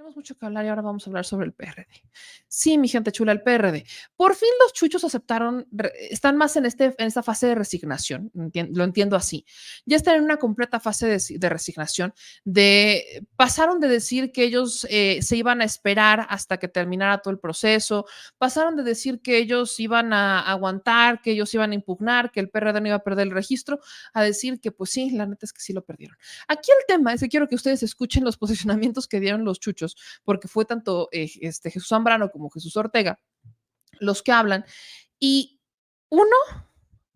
tenemos mucho que hablar y ahora vamos a hablar sobre el PRD. Sí, mi gente chula, el PRD. Por fin los chuchos aceptaron, están más en esta fase de resignación, lo entiendo así. Ya están en una completa fase de resignación, pasaron de decir que ellos se iban a esperar hasta que terminara todo el proceso, pasaron de decir que ellos iban a aguantar, que ellos iban a impugnar, que el PRD no iba a perder el registro, a decir que pues sí, la neta es que sí lo perdieron. Aquí el tema es que quiero que ustedes escuchen los posicionamientos que dieron los chuchos, porque fue tanto Jesús Zambrano como Jesús Ortega los que hablan, y uno,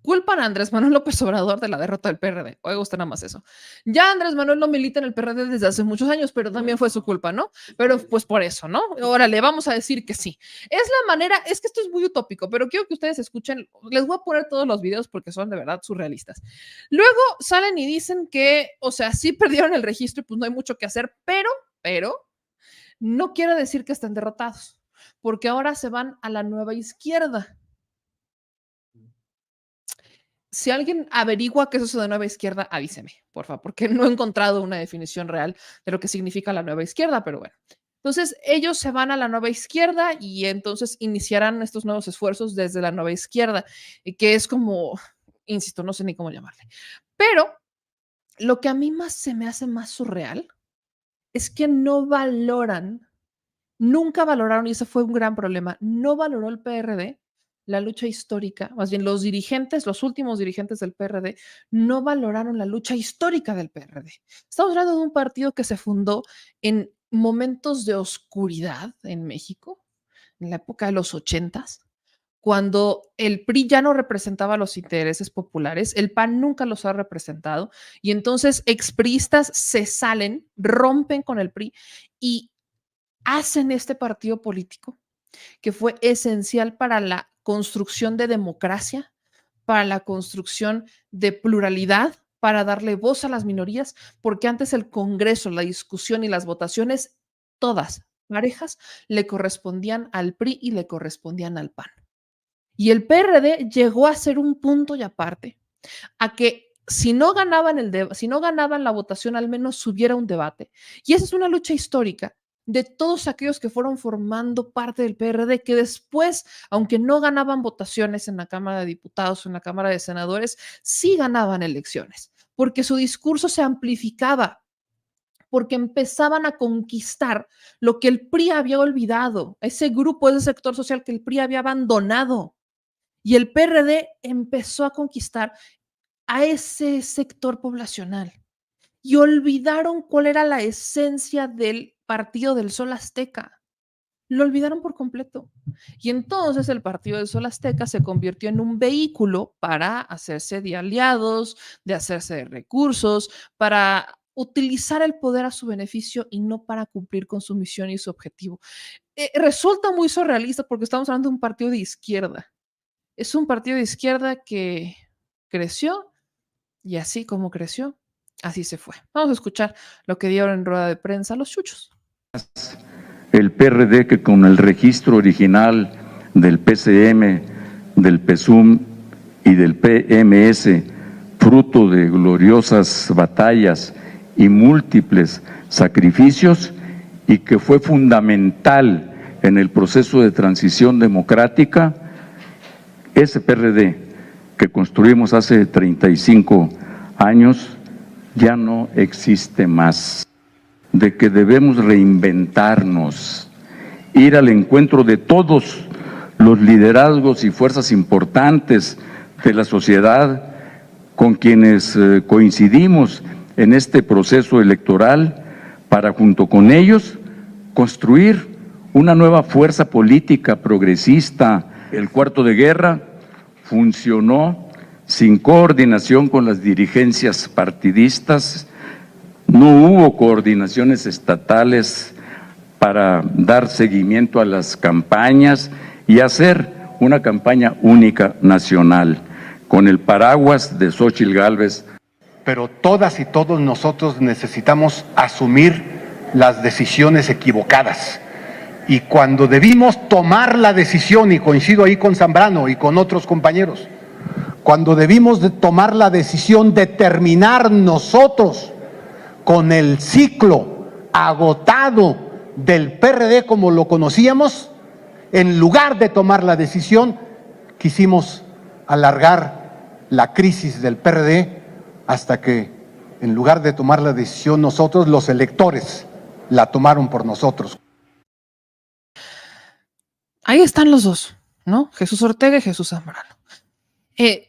culpan a Andrés Manuel López Obrador de la derrota del PRD. Oiga usted nada más eso. Ya Andrés Manuel no milita en el PRD desde hace muchos años, pero también fue su culpa, ¿no? Pero pues por eso, ¿no? Órale, vamos a decir que sí. Es la manera, es que esto es muy utópico, pero quiero que ustedes escuchen, les voy a poner todos los videos porque son de verdad surrealistas. Luego salen y dicen que, o sea, sí perdieron el registro y pues no hay mucho que hacer, pero, no quiere decir que estén derrotados, porque ahora se van a la nueva izquierda. Si alguien averigua qué es eso de nueva izquierda, avíseme, por favor, porque no he encontrado una definición real de lo que significa la nueva izquierda, pero bueno. Entonces, ellos se van a la nueva izquierda y entonces iniciarán estos nuevos esfuerzos desde la nueva izquierda, que es como, insisto, no sé ni cómo llamarle. Pero lo que a mí más se me hace más surreal es que no valoran, nunca valoraron, y ese fue un gran problema, no valoró el PRD la lucha histórica, más bien los dirigentes, los últimos dirigentes del PRD, no valoraron la lucha histórica del PRD. Estamos hablando de un partido que se fundó en momentos de oscuridad en México, en la época de los 80s, cuando el PRI ya no representaba los intereses populares, el PAN nunca los ha representado, y entonces expriistas se salen, rompen con el PRI y hacen este partido político que fue esencial para la construcción de democracia, para la construcción de pluralidad, para darle voz a las minorías, porque antes el Congreso, la discusión y las votaciones, todas parejas, le correspondían al PRI y le correspondían al PAN. Y el PRD llegó a ser un punto y aparte, a que si no ganaban la votación, al menos hubiera un debate. Y esa es una lucha histórica de todos aquellos que fueron formando parte del PRD, que después, aunque no ganaban votaciones en la Cámara de Diputados o en la Cámara de Senadores, sí ganaban elecciones, porque su discurso se amplificaba, porque empezaban a conquistar lo que el PRI había olvidado, ese grupo, ese sector social que el PRI había abandonado. Y el PRD empezó a conquistar a ese sector poblacional y olvidaron cuál era la esencia del Partido del Sol Azteca. Lo olvidaron por completo. Y entonces el Partido del Sol Azteca se convirtió en un vehículo para hacerse de aliados, de hacerse de recursos, para utilizar el poder a su beneficio y no para cumplir con su misión y su objetivo. Resulta muy surrealista porque estamos hablando de un partido de izquierda. Es un partido de izquierda que creció y así como creció, así se fue. Vamos a escuchar lo que dieron en rueda de prensa los chuchos. El PRD, que con el registro original del PCM, del PSUM y del PMS, fruto de gloriosas batallas y múltiples sacrificios, y que fue fundamental en el proceso de transición democrática, ese PRD que construimos hace 35 años ya no existe más. De que debemos reinventarnos, ir al encuentro de todos los liderazgos y fuerzas importantes de la sociedad con quienes coincidimos en este proceso electoral, para junto con ellos construir una nueva fuerza política progresista. El cuarto de guerra funcionó sin coordinación con las dirigencias partidistas. No hubo coordinaciones estatales para dar seguimiento a las campañas y hacer una campaña única nacional con el paraguas de Xóchitl Gálvez. Pero todas y todos nosotros necesitamos asumir las decisiones equivocadas. Y cuando debimos tomar la decisión, y coincido ahí con Zambrano y con otros compañeros, cuando debimos de tomar la decisión de terminar nosotros con el ciclo agotado del PRD como lo conocíamos, en lugar de tomar la decisión, quisimos alargar la crisis del PRD hasta que, en lugar de tomar la decisión nosotros, los electores la tomaron por nosotros. Ahí están los dos, ¿no? Jesús Ortega y Jesús Zambrano.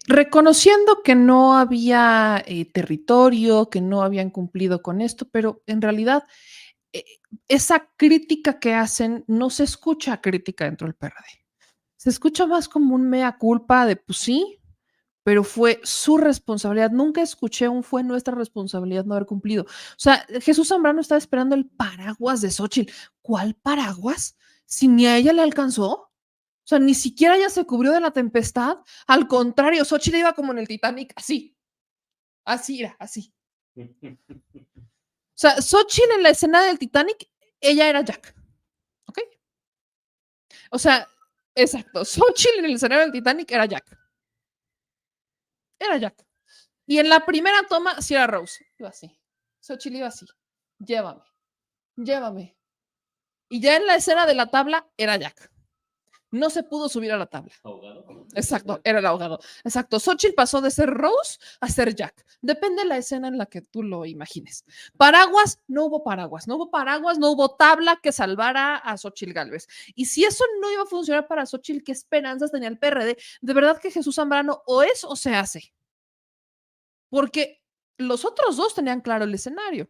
Reconociendo que no había territorio, que no habían cumplido con esto, pero en realidad esa crítica que hacen no se escucha crítica dentro del PRD. Se escucha más como un mea culpa de, pues sí, pero fue su responsabilidad. Nunca escuché un fue nuestra responsabilidad no haber cumplido. O sea, Jesús Zambrano estaba esperando el paraguas de Xóchitl. ¿Cuál paraguas? Si ni a ella le alcanzó. O sea, ni siquiera ella se cubrió de la tempestad. Al contrario, Xóchitl iba como en el Titanic, así. Así era, así. O sea, Xóchitl en la escena del Titanic, ella era Jack. ¿Ok? O sea, exacto. Xóchitl en el escenario del Titanic era Jack. Era Jack. Y en la primera toma, sí era Rose. Iba así. Xóchitl iba así. Llévame. Llévame. Y ya en la escena de la tabla, era Jack. No se pudo subir a la tabla. ¿Ahogado? Exacto, era el ahogado. Exacto. Xóchitl pasó de ser Rose a ser Jack. Depende de la escena en la que tú lo imagines. Paraguas, no hubo paraguas. No hubo paraguas, no hubo tabla que salvara a Xóchitl Gálvez. Y si eso no iba a funcionar para Xóchitl, ¿qué esperanzas tenía el PRD? De verdad que Jesús Zambrano o es o se hace. Porque los otros dos tenían claro el escenario.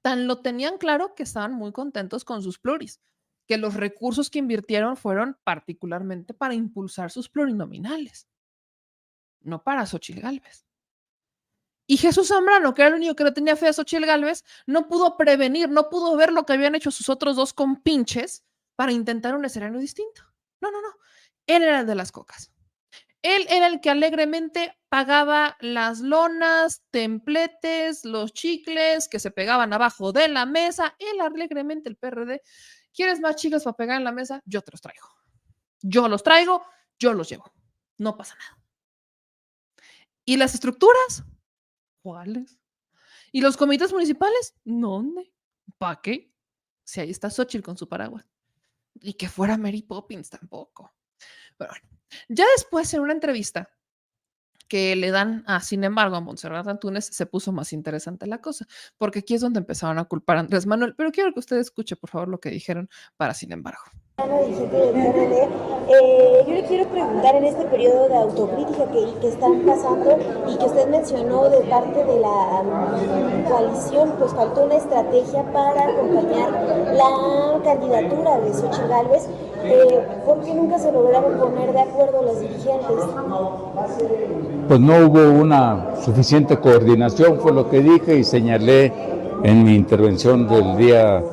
Tan lo tenían claro que estaban muy contentos con sus pluris, que los recursos que invirtieron fueron particularmente para impulsar sus plurinominales, no para Xóchitl Gálvez. Y Jesús Zambrano, que era el único que le tenía fe a Xóchitl Gálvez, no pudo prevenir, no pudo ver lo que habían hecho sus otros dos compinches para intentar un escenario distinto. No. Él era el de las cocas. Él era el que alegremente pagaba las lonas, templetes, los chicles que se pegaban abajo de la mesa. Él alegremente, el PRD. ¿Quieres más chicles para pegar en la mesa? Yo te los traigo. Yo los traigo, yo los llevo. No pasa nada. ¿Y las estructuras? ¿Cuáles? ¿Y los comités municipales? ¿Dónde? ¿Para qué? Si ahí está Xóchitl con su paraguas. Y que fuera Mary Poppins tampoco. Pero bueno, ya después en una entrevista que le dan sin embargo, a Montserrat Antúnez, se puso más interesante la cosa, porque aquí es donde empezaron a culpar a Andrés Manuel, pero quiero que usted escuche, por favor, lo que dijeron para sin embargo. Yo le quiero preguntar en este periodo de autocrítica que están pasando y que usted mencionó de parte de la coalición, pues faltó una estrategia para acompañar la candidatura de Xóchitl Gálvez. ¿Por qué nunca se lograron poner de acuerdo los dirigentes? Pues no hubo una suficiente coordinación, fue lo que dije y señalé en mi intervención del día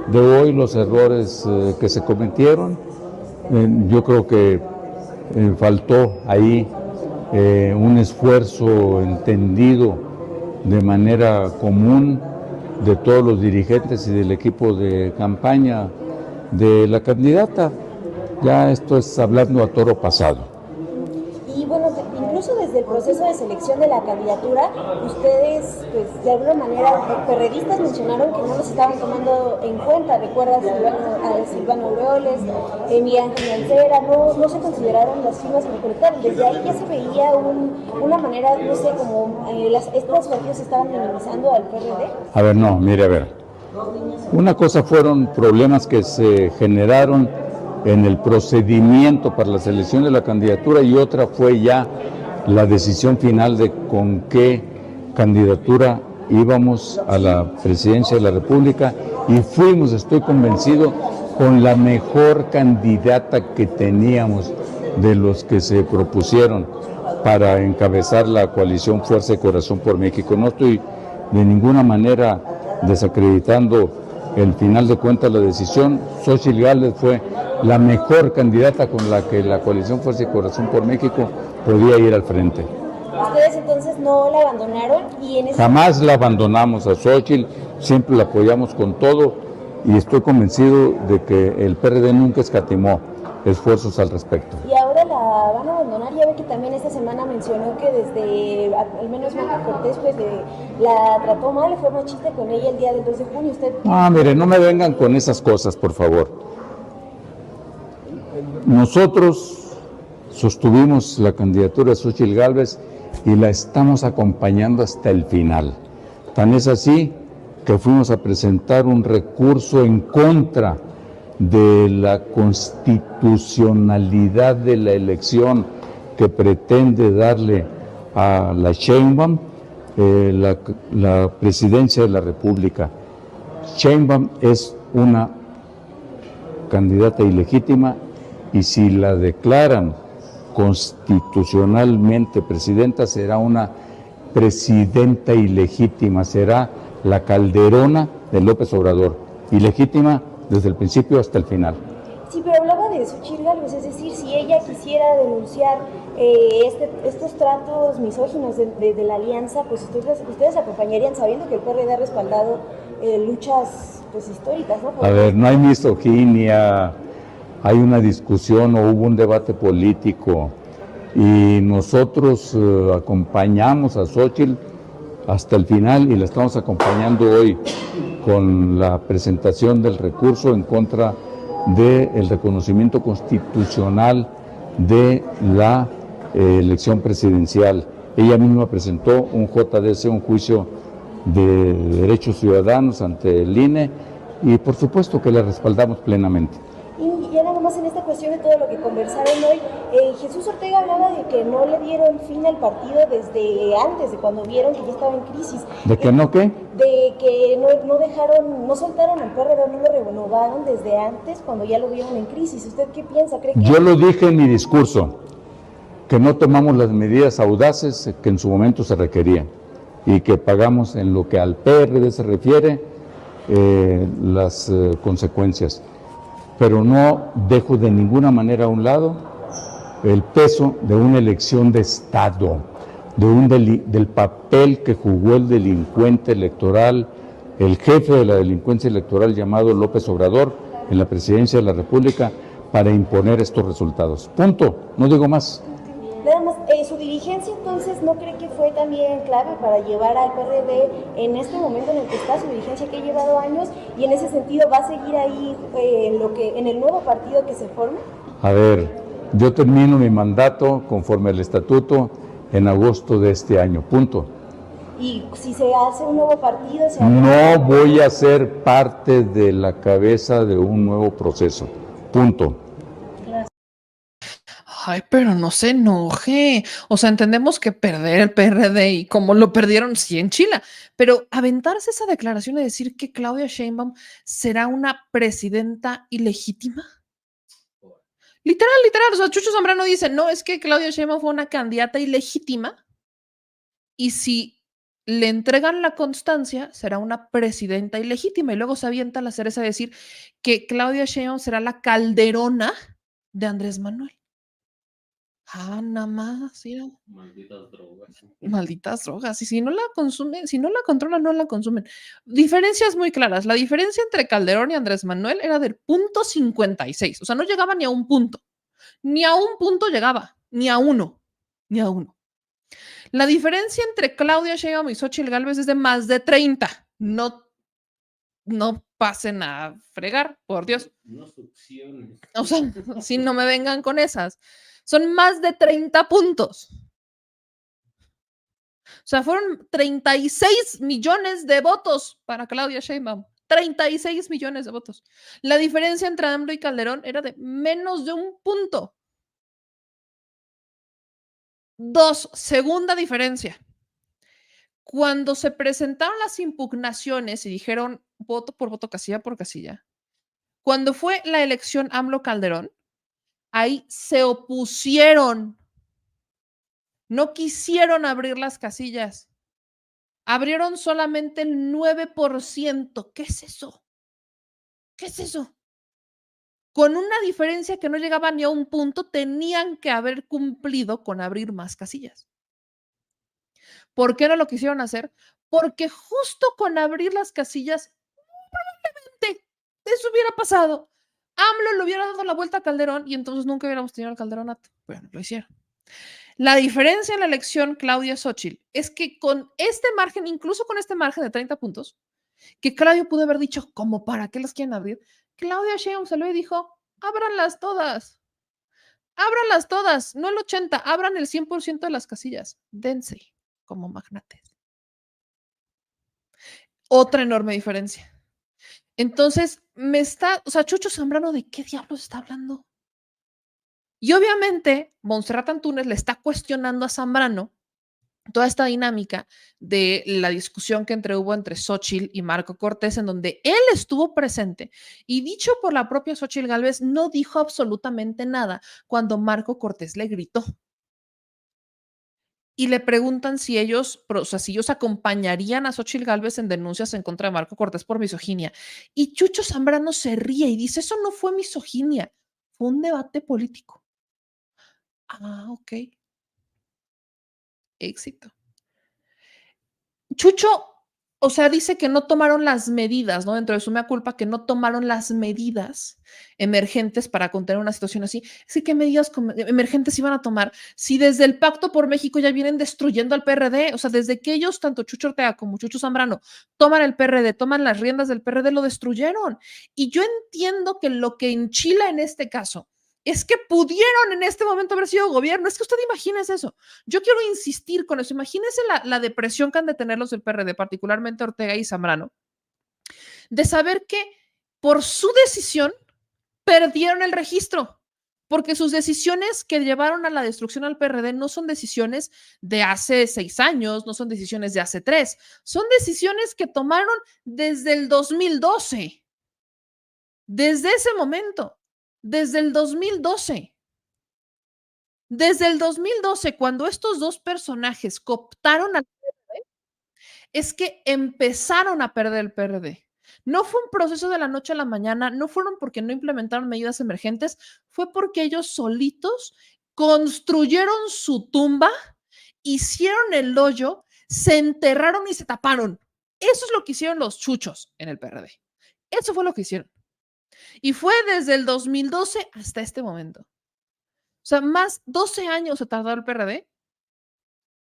de hoy los errores que se cometieron. Yo creo que faltó ahí un esfuerzo entendido de manera común de todos los dirigentes y del equipo de campaña de la candidata. Ya esto es hablando a toro pasado. Y bueno, incluso desde el proceso de selección de la candidatura, ustedes, pues de alguna manera, perredistas mencionaron que no los estaban tomando en cuenta. ¿Recuerdas a Silvano Aureoles, Miguel Ángel Mancera? No se consideraron las firmas recolectadas. Desde ahí ya se veía una manera, no sé, como estos partidos estaban minimizando al PRD. A ver, no, mire, a ver. Una cosa fueron problemas que se generaron en el procedimiento para la selección de la candidatura y otra fue ya la decisión final de con qué candidatura íbamos a la presidencia de la República y fuimos, estoy convencido, con la mejor candidata que teníamos de los que se propusieron para encabezar la coalición Fuerza y Corazón por México. No estoy de ninguna manera desacreditando el final de cuentas la decisión. Xóchitl Gálvez fue la mejor candidata con la que la coalición Fuerza y Corazón por México podía ir al frente. ¿Ustedes entonces no la abandonaron? Jamás la abandonamos a Xóchitl, siempre la apoyamos con todo y estoy convencido de que el PRD nunca escatimó esfuerzos al respecto. Y ahora la van a abandonar. Ya ve que también esta semana mencionó que desde, al menos Marco Cortés, pues la trató mal, le fue machista con ella el día del 2 de junio. ¿Usted? Mire, no me vengan con esas cosas, por favor. Nosotros sostuvimos la candidatura de Xóchitl Gálvez y la estamos acompañando hasta el final. Tan es así que fuimos a presentar un recurso en contra de la constitucionalidad de la elección que pretende darle a la Sheinbaum la presidencia de la República. Sheinbaum es una candidata ilegítima y si la declaran constitucionalmente presidenta, será una presidenta ilegítima, será la Calderona de López Obrador, ilegítima desde el principio hasta el final. Sí, pero hablaba de Xóchitl Gálvez, es decir, si ella quisiera denunciar estos tratos misóginos de la alianza, pues ustedes acompañarían sabiendo que el PRD ha respaldado luchas pues históricas, ¿no? A ver, no hay misoginia, hay una discusión o hubo un debate político y nosotros acompañamos a Xóchitl hasta el final y la estamos acompañando hoy con la presentación del recurso en contra del reconocimiento constitucional de la elección presidencial. Ella misma presentó un JDC, un juicio de derechos ciudadanos ante el INE y por supuesto que la respaldamos plenamente. Y ya nada más en esta cuestión de todo lo que conversaron hoy, Jesús Ortega hablaba de que no le dieron fin al partido desde antes, de cuando vieron que ya estaba en crisis. ¿De que no qué? De que no soltaron al PRD, no lo renovaron desde antes, cuando ya lo vieron en crisis. ¿Usted qué piensa? ¿Cree que...? Yo lo dije en mi discurso, que no tomamos las medidas audaces que en su momento se requerían y que pagamos en lo que al PRD se refiere las consecuencias. Pero no dejo de ninguna manera a un lado el peso de una elección de Estado, del papel que jugó el delincuente electoral, el jefe de la delincuencia electoral llamado López Obrador en la presidencia de la República para imponer estos resultados. Punto, no digo más. Nada más, su dirigencia entonces no cree que fue también clave para llevar al PRD en este momento en el que está su dirigencia, que ha llevado años, y en ese sentido va a seguir ahí en el nuevo partido que se forma. A ver, yo termino mi mandato conforme al estatuto en agosto de este año, punto. Y si se hace un nuevo partido... No voy a ser parte de la cabeza de un nuevo proceso, punto. Ay, pero no se enoje. O sea, entendemos que perder el PRD y como lo perdieron, sí en Chile, pero aventarse esa declaración de decir que Claudia Sheinbaum será una presidenta ilegítima. Literal, o sea, Chucho Zambrano dice, no, es que Claudia Sheinbaum fue una candidata ilegítima y si le entregan la constancia, será una presidenta ilegítima. Y luego se avienta la cereza a decir que Claudia Sheinbaum será la Calderona de Andrés Manuel. Nada más, mira. Malditas drogas. Malditas drogas. Y si no la consumen, si no la controlan, no la consumen. Diferencias muy claras. La diferencia entre Calderón y Andrés Manuel era del 0.56. O sea, no llegaba ni a un punto. Ni a un punto llegaba. Ni a uno. Ni a uno. La diferencia entre Claudia Sheinbaum y Xóchitl Gálvez es de más de 30. No pasen a fregar, por Dios. No succiones. O sea, si no me vengan con esas. Son más de 30 puntos. O sea, fueron 36 millones de votos para Claudia Sheinbaum. 36 millones de votos. La diferencia entre AMLO y Calderón era de menos de un punto. 2, segunda diferencia. Cuando se presentaron las impugnaciones y dijeron voto por voto, casilla por casilla, cuando fue la elección AMLO-Calderón, ahí se opusieron. No quisieron abrir las casillas. Abrieron solamente el 9%. ¿Qué es eso? ¿Qué es eso? Con una diferencia que no llegaba ni a un punto, tenían que haber cumplido con abrir más casillas. ¿Por qué no lo quisieron hacer? Porque justo con abrir las casillas, probablemente eso hubiera pasado. AMLO le hubiera dado la vuelta a Calderón y entonces nunca hubiéramos tenido al Calderonato. Pero no lo hicieron. La diferencia en la elección Claudia-Xóchitl es que con este margen, incluso con este margen de 30 puntos, que Claudio pudo haber dicho, ¿como para qué las quieren abrir? Claudia Sheinbaum salió y dijo, ábranlas todas, no el 80, abran el 100% de las casillas, dense como magnates. Otra enorme diferencia. Entonces, Chucho Zambrano, ¿de qué diablos está hablando? Y obviamente, Montserrat Antúnez le está cuestionando a Zambrano toda esta dinámica de la discusión que hubo entre Xóchitl y Marco Cortés, en donde él estuvo presente y dicho por la propia Xóchitl Gálvez, no dijo absolutamente nada cuando Marco Cortés le gritó. Y le preguntan si ellos acompañarían a Xóchitl Gálvez en denuncias en contra de Marco Cortés por misoginia. Y Chucho Zambrano se ríe y dice, eso no fue misoginia, fue un debate político. Ah, ok. Éxito. Chucho, dice que no tomaron las medidas, ¿no? Dentro de su mea culpa, que no tomaron las medidas emergentes para contener una situación así. Sí, ¿qué medidas emergentes iban a tomar? Si desde el Pacto por México ya vienen destruyendo al PRD, desde que ellos, tanto Chucho Ortega como Chucho Zambrano, toman el PRD, toman las riendas del PRD, lo destruyeron. Y yo entiendo que lo que enchila en este caso es que pudieron en este momento haber sido gobierno. Es que usted imagínese eso. Yo quiero insistir con eso. Imagínese la depresión que han de tener los del PRD, particularmente Ortega y Zambrano, de saber que por su decisión perdieron el registro, porque sus decisiones que llevaron a la destrucción al PRD no son decisiones de hace 6 años, no son decisiones de hace 3, son decisiones que tomaron desde el 2012. Desde ese momento. Desde el 2012. Desde el 2012, cuando estos dos personajes cooptaron al PRD, es que empezaron a perder el PRD. No fue un proceso de la noche a la mañana, no fueron porque no implementaron medidas emergentes, fue porque ellos solitos construyeron su tumba, hicieron el hoyo, se enterraron y se taparon. Eso es lo que hicieron los chuchos en el PRD. Eso fue lo que hicieron. Y fue desde el 2012 hasta este momento. Más 12 años se tardó el PRD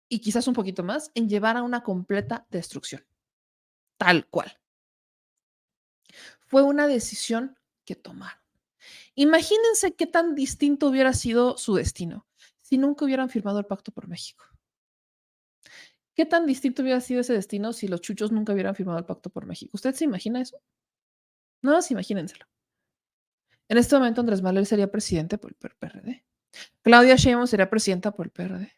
y quizás un poquito más en llevar a una completa destrucción. Tal cual. Fue una decisión que tomaron. Imagínense qué tan distinto hubiera sido su destino si nunca hubieran firmado el Pacto por México. ¿Qué tan distinto hubiera sido ese destino si los chuchos nunca hubieran firmado el Pacto por México? ¿Usted se imagina eso? No, imagínenselo. En este momento Andrés Manuel sería presidente por el PRD. Claudia Sheinbaum sería presidenta por el PRD.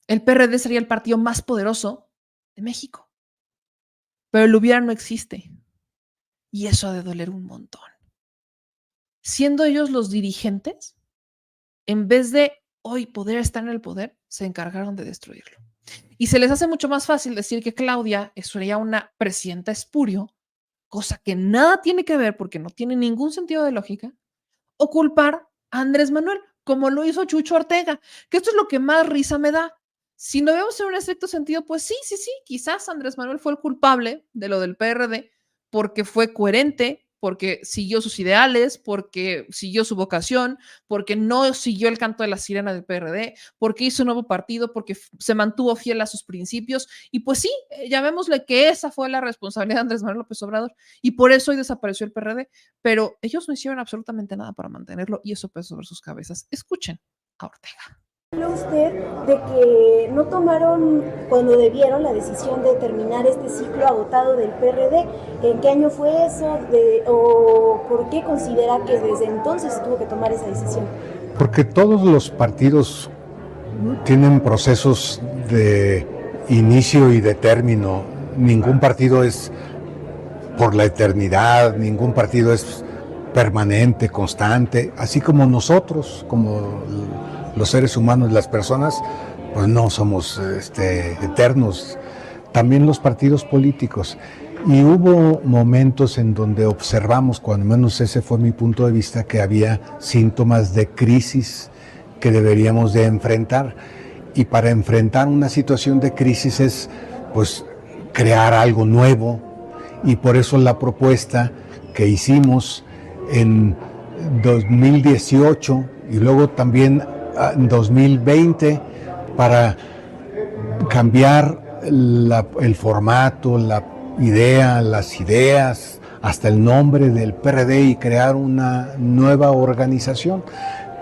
El PRD sería el partido más poderoso de México. Pero el hubiera no existe. Y eso ha de doler un montón. Siendo ellos los dirigentes, en vez de hoy poder estar en el poder, se encargaron de destruirlo. Y se les hace mucho más fácil decir que Claudia sería una presidenta espurio, cosa que nada tiene que ver porque no tiene ningún sentido de lógica, o culpar a Andrés Manuel, como lo hizo Chucho Ortega, que esto es lo que más risa me da. Si lo vemos en un estricto sentido, pues sí, quizás Andrés Manuel fue el culpable de lo del PRD porque fue coherente, porque siguió sus ideales, porque siguió su vocación, porque no siguió el canto de la sirena del PRD, porque hizo un nuevo partido, porque se mantuvo fiel a sus principios. Y pues sí, llamémosle que esa fue la responsabilidad de Andrés Manuel López Obrador y por eso hoy desapareció el PRD, pero ellos no hicieron absolutamente nada para mantenerlo y eso pesó sobre sus cabezas. Escuchen a Ortega. ¿Habla usted de que no tomaron cuando debieron la decisión de terminar este ciclo agotado del PRD? ¿En qué año fue eso? ¿O por qué considera que desde entonces tuvo que tomar esa decisión? Porque todos los partidos tienen procesos de inicio y de término. Ningún partido es por la eternidad, ningún partido es permanente, constante, así como nosotros, como los seres humanos, las personas, pues no somos eternos. También los partidos políticos. Y hubo momentos en donde observamos, cuando menos ese fue mi punto de vista, que había síntomas de crisis que deberíamos de enfrentar. Y para enfrentar una situación de crisis es, pues, crear algo nuevo y por eso la propuesta que hicimos en 2018 y luego también en 2020 para cambiar el formato, la idea, las ideas, hasta el nombre del PRD y crear una nueva organización.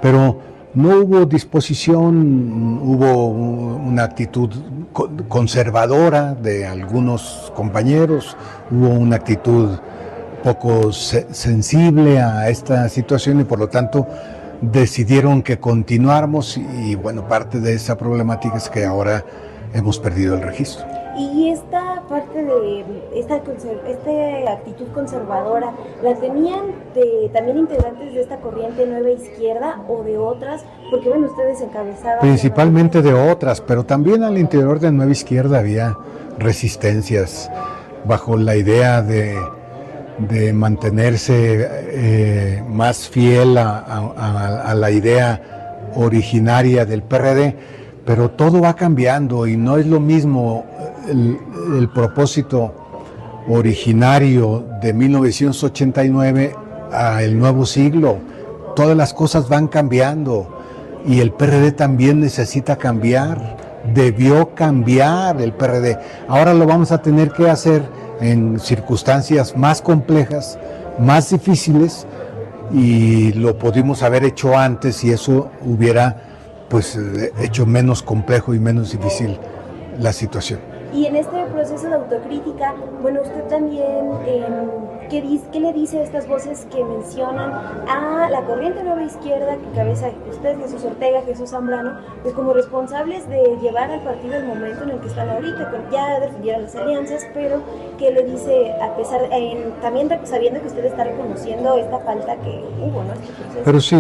Pero no hubo disposición, hubo una actitud conservadora de algunos compañeros, hubo una actitud poco sensible a esta situación y por lo tanto decidieron que continuáramos y bueno, parte de esa problemática es que ahora hemos perdido el registro. Y esta parte de esta actitud conservadora, ¿la tenían también integrantes de esta corriente Nueva Izquierda o de otras? Porque bueno, ustedes encabezaban... Principalmente de otras, pero también al interior de Nueva Izquierda había resistencias bajo la idea de mantenerse más fiel a la idea originaria del PRD, pero todo va cambiando y no es lo mismo el propósito originario de 1989 al nuevo siglo. Todas las cosas van cambiando y el PRD también necesita cambiar, debió cambiar el PRD. Ahora lo vamos a tener que hacer en circunstancias más complejas, más difíciles, y lo pudimos haber hecho antes y eso hubiera pues hecho menos complejo y menos difícil la situación. Y en este proceso de autocrítica, bueno, usted también, ¿qué le dice a estas voces que mencionan a la corriente Nueva Izquierda que cabeza usted, Jesús Ortega, Jesús Zambrano, pues como responsables de llevar al partido el momento en el que están ahorita? Ya defendieron las alianzas, pero ¿qué le dice a pesar, también sabiendo que usted está reconociendo esta falta que hubo, ¿no? Este proceso? Pero sí,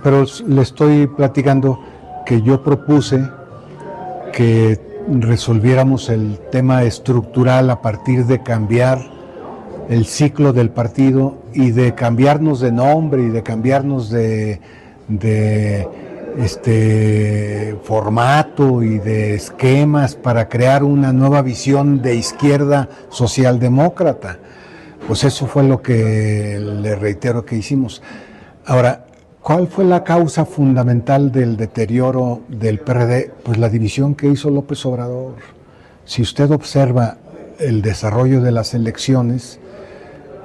pero le estoy platicando que yo propuse que resolviéramos el tema estructural a partir de cambiar el ciclo del partido y de cambiarnos de nombre y de cambiarnos de formato y de esquemas para crear una nueva visión de izquierda socialdemócrata. Pues eso fue lo que le reitero que hicimos. Ahora, ¿cuál fue la causa fundamental del deterioro del PRD? Pues la división que hizo López Obrador. Si usted observa el desarrollo de las elecciones,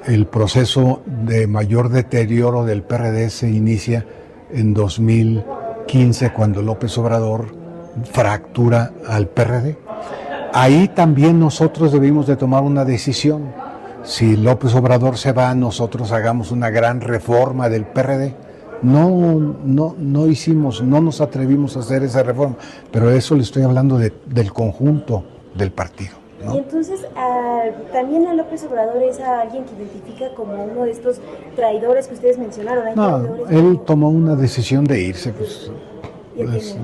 el proceso de mayor deterioro del PRD se inicia en 2015, cuando López Obrador fractura al PRD. Ahí también nosotros debimos de tomar una decisión. Si López Obrador se va, nosotros hagamos una gran reforma del PRD. No nos atrevimos a hacer esa reforma, pero eso le estoy hablando del conjunto del partido, ¿no? Y entonces también a López Obrador es a alguien que identifica como uno de estos traidores que ustedes mencionaron. No, él tomó una decisión de irse, pues. Sí.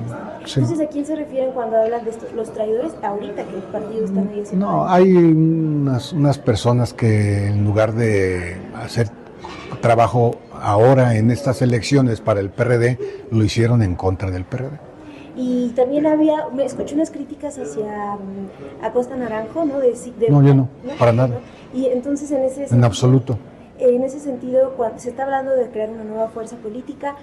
Entonces, ¿a quién se refieren cuando hablan de los traidores ahorita que el partido está ahí? No, hay unas personas que en lugar de hacer trabajo ahora en estas elecciones para el PRD, lo hicieron en contra del PRD. Y también me escuché unas críticas hacia Acosta Naranjo, ¿no? No, yo no, para nada. Y entonces en absoluto. En ese sentido, cuando se está hablando de crear una nueva fuerza política,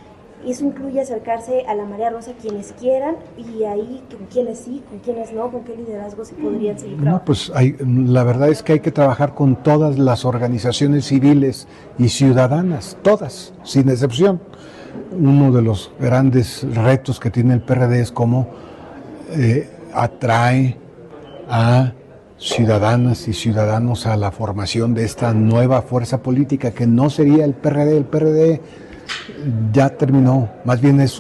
eso incluye acercarse a la marea rosa quienes quieran y ahí con quienes sí, con quienes no, con qué liderazgos se podrían seguir trabajando. No, pues la verdad es que hay que trabajar con todas las organizaciones civiles y ciudadanas, todas, sin excepción. Uno de los grandes retos que tiene el PRD es cómo atrae a ciudadanas y ciudadanos a la formación de esta nueva fuerza política que no sería el PRD. El PRD ya terminó, más bien es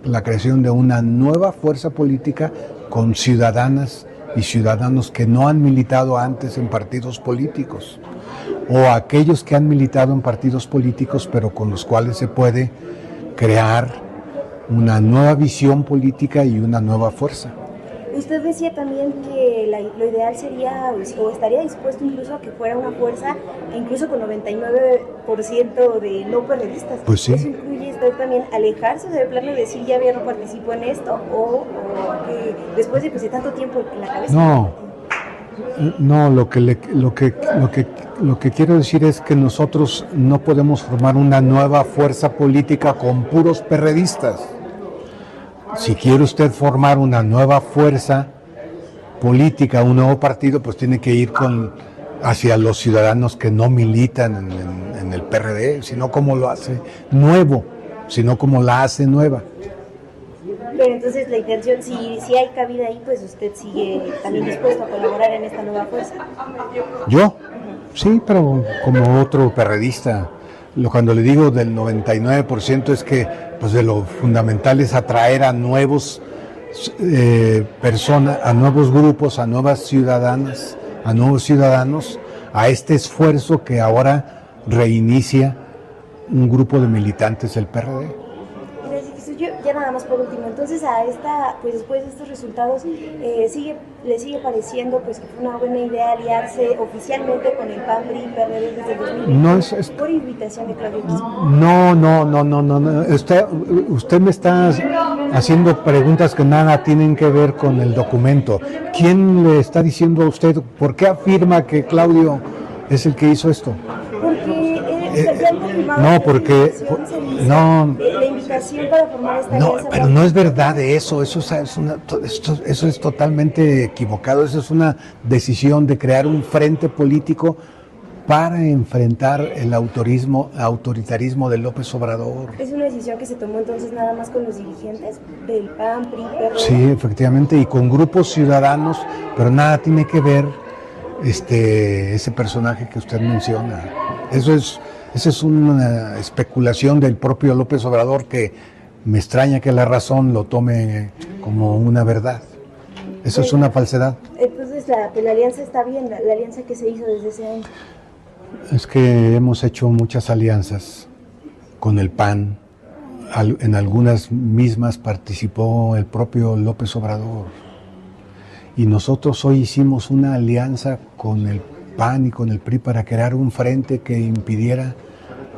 la creación de una nueva fuerza política con ciudadanas y ciudadanos que no han militado antes en partidos políticos, o aquellos que han militado en partidos políticos pero con los cuales se puede crear una nueva visión política y una nueva fuerza. Usted decía también que lo ideal sería, o estaría dispuesto incluso a que fuera una fuerza, incluso con 99% de no periodistas. Pues sí. ¿Eso incluye usted también alejarse del plano de decir ya no participo en esto, o que después de tanto tiempo en la cabeza? No, lo que quiero decir es que nosotros no podemos formar una nueva fuerza política con puros perredistas. Si quiere usted formar una nueva fuerza política, un nuevo partido, pues tiene que ir hacia los ciudadanos que no militan en el PRD, sino como lo hace nuevo, sino como la hace nueva. Pero entonces la intención, si hay cabida ahí, pues usted sigue también dispuesto a colaborar en esta nueva fuerza. ¿Yo? Sí, pero como otro perredista. Cuando le digo del 99% es que pues de lo fundamental es atraer a nuevos personas, a nuevos grupos, a nuevas ciudadanas, a nuevos ciudadanos, a este esfuerzo que ahora reinicia un grupo de militantes del PRD. Ya nada más por último, entonces pues después de estos resultados, ¿le sigue pareciendo pues que fue una buena idea aliarse oficialmente con el PAN, PRI y PRD desde el 2020? No, por invitación de Claudio X? No. Usted me está haciendo preguntas que nada tienen que ver con el documento. ¿Quién le está diciendo a usted? ¿Por qué afirma que Claudio es el que hizo esto? La invitación para formar esta alianza. Pero no es verdad eso es totalmente equivocado. Eso es una decisión de crear un frente político para enfrentar el autoritarismo de López Obrador. ¿Es una decisión que se tomó entonces nada más con los dirigentes del PAN, PRI, PRD? Sí, efectivamente, y con grupos ciudadanos, pero nada tiene que ver ese personaje que usted menciona. Esa es una especulación del propio López Obrador que me extraña que La Razón lo tome como una verdad. Eso es una falsedad. Entonces la alianza está bien, la alianza que se hizo desde ese año. Es que hemos hecho muchas alianzas con el PAN. En algunas mismas participó el propio López Obrador. Y nosotros hoy hicimos una alianza con el PAN y con el PRI para crear un frente que impidiera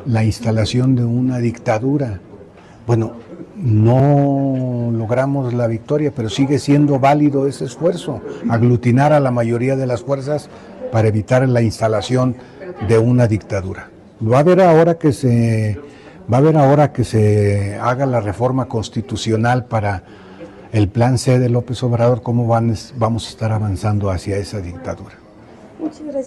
la instalación de una dictadura. Bueno, no logramos la victoria, pero sigue siendo válido ese esfuerzo, aglutinar a la mayoría de las fuerzas para evitar la instalación de una dictadura. Va a haber ahora que se haga la reforma constitucional para el plan C de López Obrador, cómo vamos a estar avanzando hacia esa dictadura. Muchas gracias.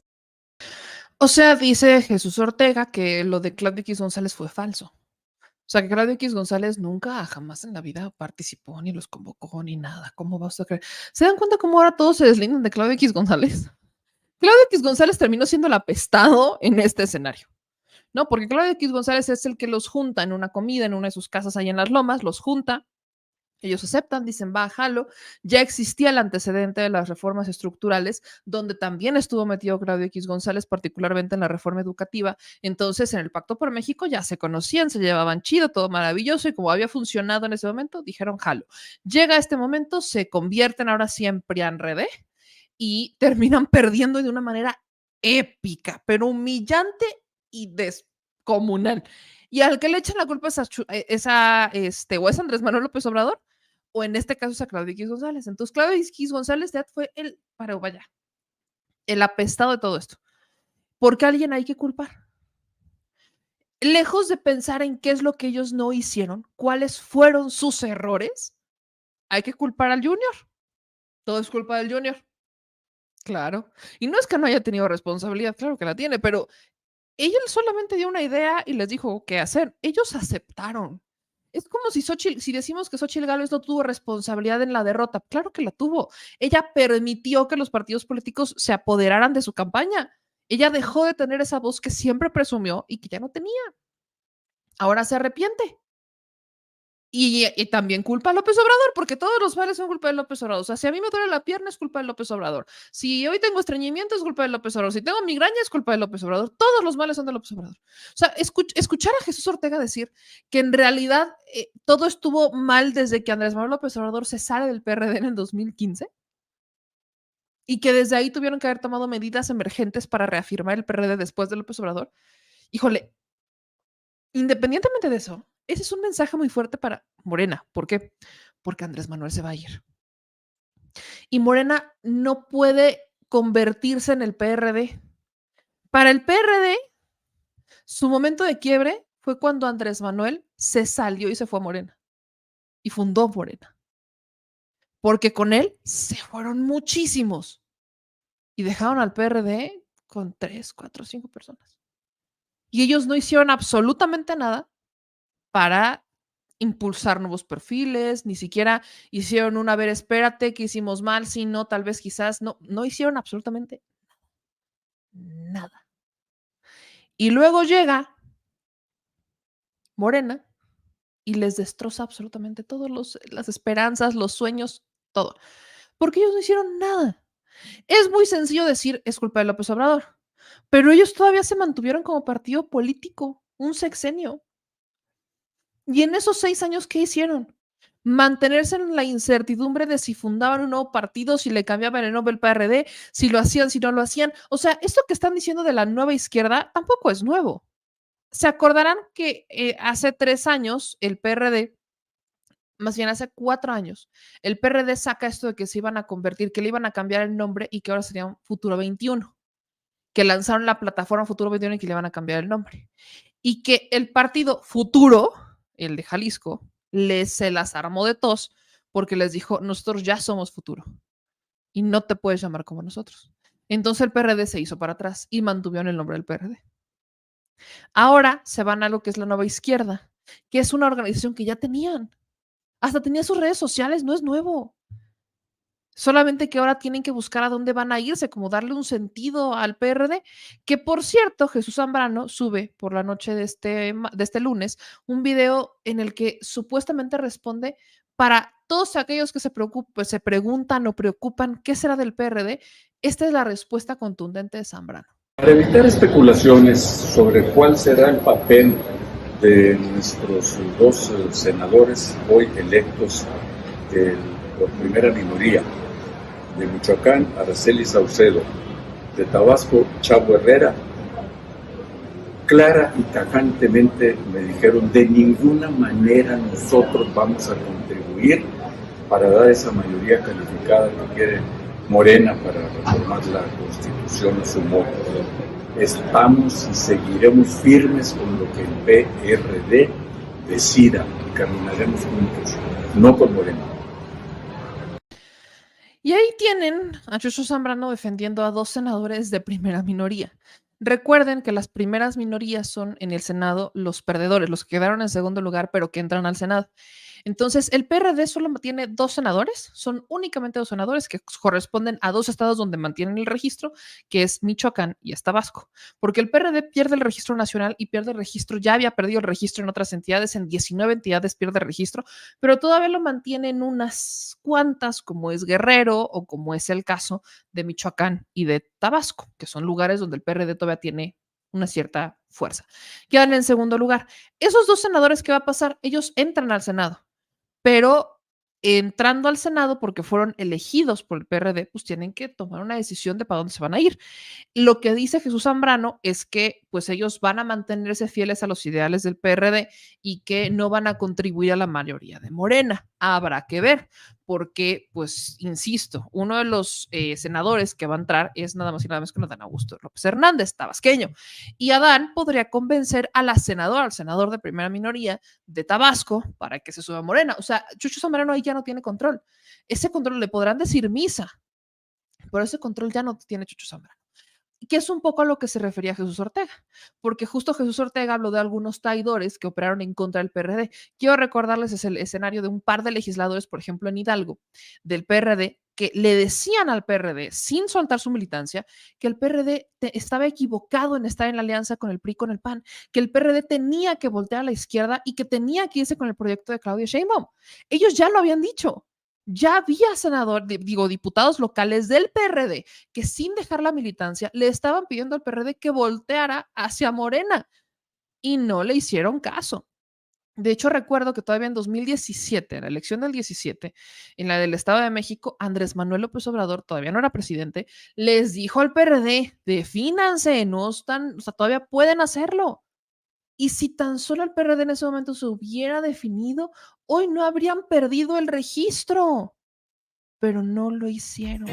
O sea, dice Jesús Ortega que lo de Claudio X González fue falso. O sea, que Claudio X González nunca, jamás en la vida participó, ni los convocó, ni nada. ¿Cómo vas a creer? ¿Se dan cuenta cómo ahora todos se deslindan de Claudio X González? Claudio X González terminó siendo el apestado en este escenario, ¿no? Porque Claudio X González es el que los junta en una comida, en una de sus casas ahí en Las Lomas, los junta. Ellos aceptan, dicen, va, jalo. Ya existía el antecedente de las reformas estructurales, donde también estuvo metido Claudio X González, particularmente en la reforma educativa. Entonces, en el Pacto por México ya se conocían, se llevaban chido, todo maravilloso, y como había funcionado en ese momento, dijeron, jalo. Llega este momento, se convierten ahora sí en PRIAN-RD y terminan perdiendo de una manera épica, pero humillante y descomunal. Y al que le echan la culpa es o es Andrés Manuel López Obrador, o en este caso es a Claudio X González. Entonces, Claudio X González ya fue el apestado de todo esto. Porque a alguien hay que culpar. Lejos de pensar en qué es lo que ellos no hicieron, cuáles fueron sus errores, hay que culpar al Junior. Todo es culpa del Junior. Claro. Y no es que no haya tenido responsabilidad, claro que la tiene, pero ella solamente dio una idea y les dijo qué hacer. Ellos aceptaron. Es como si decimos que Xóchitl Gálvez no tuvo responsabilidad en la derrota. Claro que la tuvo. Ella permitió que los partidos políticos se apoderaran de su campaña. Ella dejó de tener esa voz que siempre presumió y que ya no tenía. Ahora se arrepiente. Y también culpa a López Obrador, porque todos los males son culpa de López Obrador. O sea, si a mí me duele la pierna, es culpa de López Obrador. Si hoy tengo estreñimiento, es culpa de López Obrador. Si tengo migraña, es culpa de López Obrador. Todos los males son de López Obrador. O sea, escuchar a Jesús Ortega decir que en realidad todo estuvo mal desde que Andrés Manuel López Obrador se sale del PRD en el 2015 y que desde ahí tuvieron que haber tomado medidas emergentes para reafirmar el PRD después de López Obrador. Híjole, independientemente de eso, ese es un mensaje muy fuerte para Morena. ¿Por qué? Porque Andrés Manuel se va a ir. Y Morena no puede convertirse en el PRD. Para el PRD, su momento de quiebre fue cuando Andrés Manuel se salió y se fue a Morena y fundó Morena, porque con él se fueron muchísimos y dejaron al PRD con 3, 4, 5 personas. Y ellos no hicieron absolutamente nada para impulsar nuevos perfiles, ni siquiera hicieron un, a ver, espérate, que hicimos mal, sí, no, tal vez, quizás, no hicieron absolutamente nada. Y luego llega Morena y les destroza absolutamente todas las esperanzas, los sueños, todo, porque ellos no hicieron nada. Es muy sencillo decir, es culpa de López Obrador, pero ellos todavía se mantuvieron como partido político, un sexenio. Y en esos 6 años, ¿qué hicieron? Mantenerse en la incertidumbre de si fundaban un nuevo partido, si le cambiaban el nombre al PRD, si lo hacían, si no lo hacían. O sea, esto que están diciendo de la nueva izquierda tampoco es nuevo. Se acordarán que hace 3 años el PRD, más bien hace 4 años, el PRD saca esto de que se iban a convertir, que le iban a cambiar el nombre y que ahora sería Futuro 21, que lanzaron la plataforma Futuro 21 y que le van a cambiar el nombre. Y que el partido Futuro, el de Jalisco, se las armó de tos porque les dijo, nosotros ya somos Futuro y no te puedes llamar como nosotros. Entonces el PRD se hizo para atrás y mantuvieron el nombre del PRD. Ahora se van a lo que es la Nueva Izquierda, que es una organización que ya tenían. Hasta tenía sus redes sociales, no es nuevo. Solamente que ahora tienen que buscar a dónde van a irse, como darle un sentido al PRD, que por cierto, Jesús Zambrano sube por la noche de este lunes un video en el que supuestamente responde para todos aquellos que se preguntan o preocupan qué será del PRD. Esta es la respuesta contundente de Zambrano. Para evitar especulaciones sobre cuál será el papel de nuestros 2 senadores hoy electos por primera minoría, de Michoacán, Araceli Saucedo, de Tabasco, Chavo Herrera, clara y tajantemente me dijeron, de ninguna manera nosotros vamos a contribuir para dar esa mayoría calificada que quiere Morena para reformar la Constitución a su modo. Estamos y seguiremos firmes con lo que el PRD decida y caminaremos juntos, no con Morena. Y ahí tienen a Chucho Zambrano defendiendo a 2 senadores de primera minoría. Recuerden que las primeras minorías son en el Senado los perdedores, los que quedaron en segundo lugar, pero que entran al Senado. Entonces, el PRD solo tiene 2 senadores, son únicamente 2 senadores que corresponden a 2 estados donde mantienen el registro, que es Michoacán y es Tabasco, porque el PRD pierde el registro nacional y pierde el registro, ya había perdido el registro en otras entidades, en 19 entidades pierde el registro, pero todavía lo mantiene en unas cuantas, como es Guerrero o como es el caso de Michoacán y de Tabasco, que son lugares donde el PRD todavía tiene una cierta fuerza. Quedan en segundo lugar. Esos 2 senadores, ¿qué va a pasar? Ellos entran al Senado, pero entrando al Senado, porque fueron elegidos por el PRD, pues tienen que tomar una decisión de para dónde se van a ir. Lo que dice Jesús Zambrano es que pues ellos van a mantenerse fieles a los ideales del PRD y que no van a contribuir a la mayoría de Morena. Habrá que ver, porque pues insisto, uno de los senadores que va a entrar es nada más y nada menos que Adán Augusto López Hernández, tabasqueño, y Adán podría convencer a la senadora, al senador de primera minoría de Tabasco para que se suba a Morena. O sea, Chucho Zambrano ahí ya no tiene control. Ese control le podrán decir misa, pero ese control ya no tiene Chucho Zambrano. Que es un poco a lo que se refería Jesús Ortega, porque justo Jesús Ortega habló de algunos traidores que operaron en contra del PRD. Quiero recordarles es el escenario de un par de legisladores, por ejemplo en Hidalgo, del PRD, que le decían al PRD, sin soltar su militancia, que el PRD estaba equivocado en estar en la alianza con el PRI, con el PAN, que el PRD tenía que voltear a la izquierda y que tenía que irse con el proyecto de Claudia Sheinbaum. Ellos ya lo habían dicho. Ya había diputados locales del PRD que sin dejar la militancia le estaban pidiendo al PRD que volteara hacia Morena y no le hicieron caso. De hecho, recuerdo que todavía en 2017, en la elección del 17, en la del Estado de México, Andrés Manuel López Obrador, todavía no era presidente, les dijo al PRD, defínanse, no están, o sea, todavía pueden hacerlo. Y si tan solo el PRD en ese momento se hubiera definido, hoy no habrían perdido el registro, pero no lo hicieron.